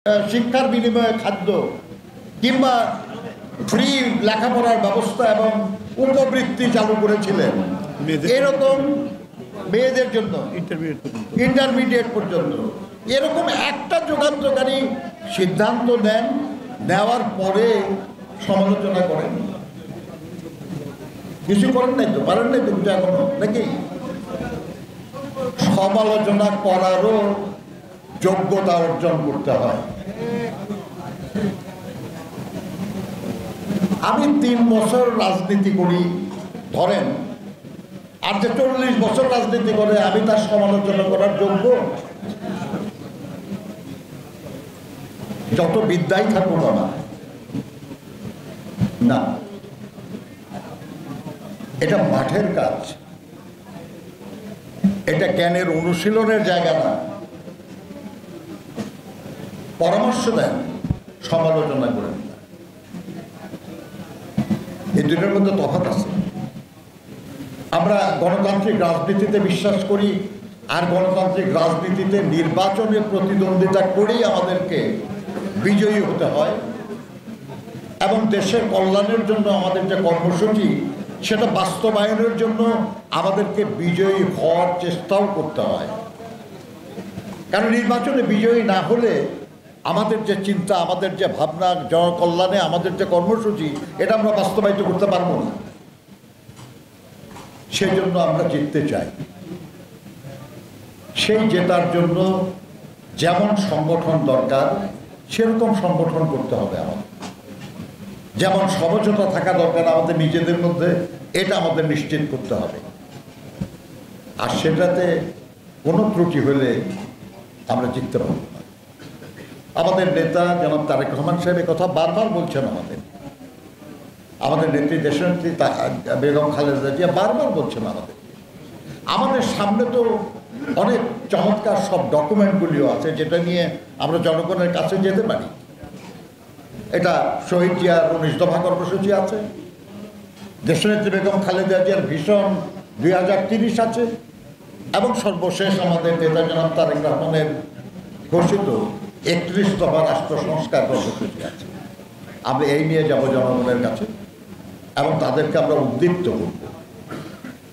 শিক্ষার বিনিময়ে খাদ্য কিংবা ফ্রি লেখাপড়ার ব্যবস্থা এবং উপবৃত্তি চালু করেছিলেন। এরকম মেয়েদের জন্য ইন্টারমিডিয়েট পর্যন্ত এরকম একটা যুগান্তকারী সিদ্ধান্ত নেন, নেওয়ার পরে সমালোচনা করেন। কিছু করেন নাই তো, পারেন নাই তো এখনো নাকি? সমালোচনা করারও যোগ্যতা অর্জন করতে হয়। আমি 3 বছর রাজনীতি করি ধরেন, আর যে 40 বছর রাজনীতি করে আমি তার সমালোচনা করার যোগ্য? যত বিদ্যাই থাকুক আমার না, এটা মাঠের কাজ, এটা জ্ঞানের অনুশীলনের জায়গা না। পরামর্শ দেন, সমালোচনা করেন না। এই দুটোর মধ্যে তফাৎ আছে। আমরা গণতান্ত্রিক রাজনীতিতে বিশ্বাস করি, আর গণতান্ত্রিক রাজনীতিতে নির্বাচনে প্রতিদ্বন্দ্বিতা করেই আমাদেরকে বিজয়ী হতে হয় এবং দেশের কল্যাণের জন্য আমাদের যে কর্মসূচি সেটা বাস্তবায়নের জন্য আমাদেরকে বিজয়ী হওয়ার চেষ্টাও করতে হয়। কারণ নির্বাচনে বিজয়ী না হলে আমাদের যে চিন্তা, আমাদের যে ভাবনা, জনকল্যাণে আমাদের যে কর্মসূচি, এটা আমরা বাস্তবায়িত করতে পারবো না। সেই জন্য আমরা জিততে চাই। সেই জেতার জন্য যেমন সংগঠন দরকার সেরকম সংগঠন করতে হবে আমাদের। যেমন সমঝোতা থাকা দরকার আমাদের নিজেদের মধ্যে, এটা আমাদের নিশ্চিত করতে হবে। আর সেটাতে কোনো ত্রুটি হলে আমরা জিততে পারব না। আমাদের নেতা জনাব তারেক রহমান সাহেব কথা বারবার বলছেন। আমাদের নেত্রী দেশনেত্রী বেগম খালেদা জিয়া বারবার বলছেন আমাদের সামনে তো অনেক চমৎকার সব ডকুমেন্টগুলিও আছে যেটা নিয়ে আমরা জনগণের কাছে যেতে পারি। এটা শহীদ জিয়ার 19 দফা কর্মসূচি আছে, দেশনেত্রী বেগম খালেদা জিয়ার ভিশন 2030 আছে, এবং সর্বশেষ আমাদের নেতা জনাব তারেক রহমানের ঘোষিত 31 দফা রাষ্ট্র সংস্কার কর্মসূচি আছে। আমরা এই নিয়ে যাব জনগণের কাছে এবং তাদেরকে আমরা উদ্দীপ্ত করব।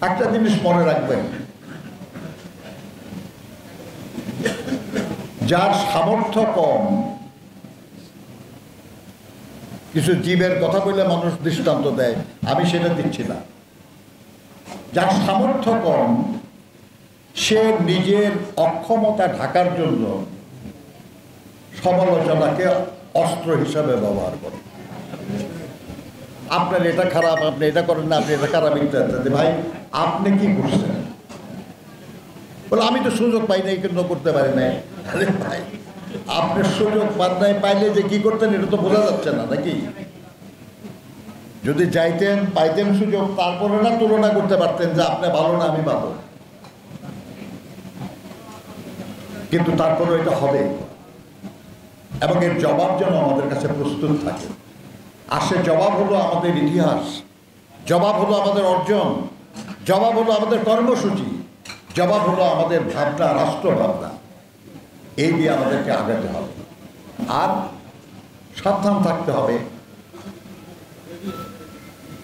একটা জিনিস মনে রাখবেন, যার সামর্থ্য কম, কিছু জীবের কথা বলে মানুষ দৃষ্টান্ত দেয়, আমি সেটা দিচ্ছি না। যার সামর্থ্য কম সে নিজের অক্ষমতা ঢাকার জন্য সমালোচনাকে অস্ত্র হিসাবে ব্যবহার করে। আপনার এটা খারাপ, আপনি এটা করেন না, আপনি এটা খারাপ, ইত্যাদি। ভাই আপনি কি করছেন? বলে আমি তো সুযোগ পাই নাই, কিন্তু করতে পারি নাই। আরে ভাই, আপনি সুযোগ পান নাই, পাইলে যে কি করতেন এটা তো বোঝা যাচ্ছে না নাকি? যদি যাইতেন, পাইতেন সুযোগ, তারপরে না তুলনা করতে পারতেন যে আপনি ভালো না আমি ভালো। কিন্তু তারপরে এটা হবে, এবং এর জবাব যেন আমাদের কাছে প্রস্তুত থাকে। আর সে জবাব হলো আমাদের ইতিহাস, জবাব হলো আমাদের অর্জন, জবাব হলো আমাদের কর্মসূচি, জবাব হলো আমাদের ভাবনা, রাষ্ট্র ভাবনা। এই দিয়ে আমাদেরকে আগাতে হবে। আর সাবধান থাকতে হবে,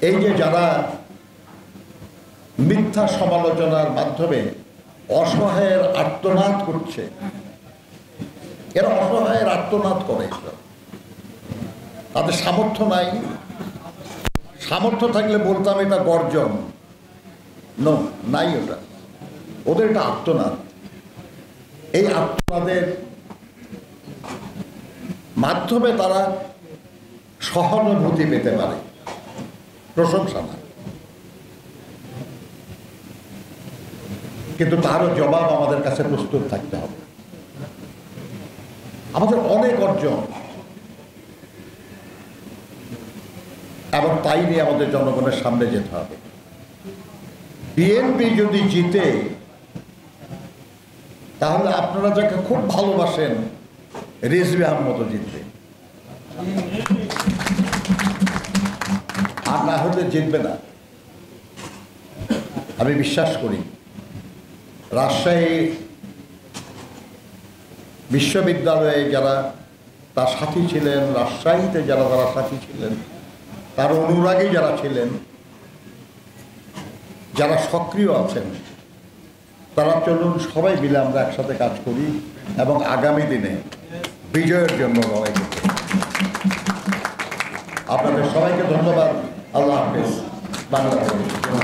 এই যে যারা মিথ্যা সমালোচনার মাধ্যমে অসহায়ের আর্তনাদ করছে, এরা অসহায়ের আর্তনাদ করে, তাদের সামর্থ্য নাই। সামর্থ্য থাকলে বলতাম এটা গর্জন, নাই, ওদের এটা আর্তনাদ। এই আর্তনাদের মাধ্যমে তারা সহানুভূতি পেতে পারে, প্রশংসা না। কিন্তু তারও জবাব আমাদের কাছে প্রস্তুত থাকতে হবে। আমাদের অনেক অর্জন, এবং তাই নিয়ে আমাদের জনগণের সামনে যেতে হবে। বিএনপি যদি জিতে, তাহলে আপনারা যাকে খুব ভালোবাসেন রিজভী আহমদ জিতবে, আর না হলে জিতবে না। আমি বিশ্বাস করি রাজশাহী বিশ্ববিদ্যালয়ে যারা তার সাথী ছিলেন, রাজশাহীতে যারা যারা সাথী ছিলেন, তার অনুরাগী যারা ছিলেন, যারা সক্রিয় আছেন, তারা চলুন সবাই মিলে আমরা একসাথে কাজ করি এবং আগামী দিনে বিজয়ের জন্য লড়াই করি। আপনাদের সবাইকে ধন্যবাদ। আল্লাহ হাফেজ। বাংলাদেশ।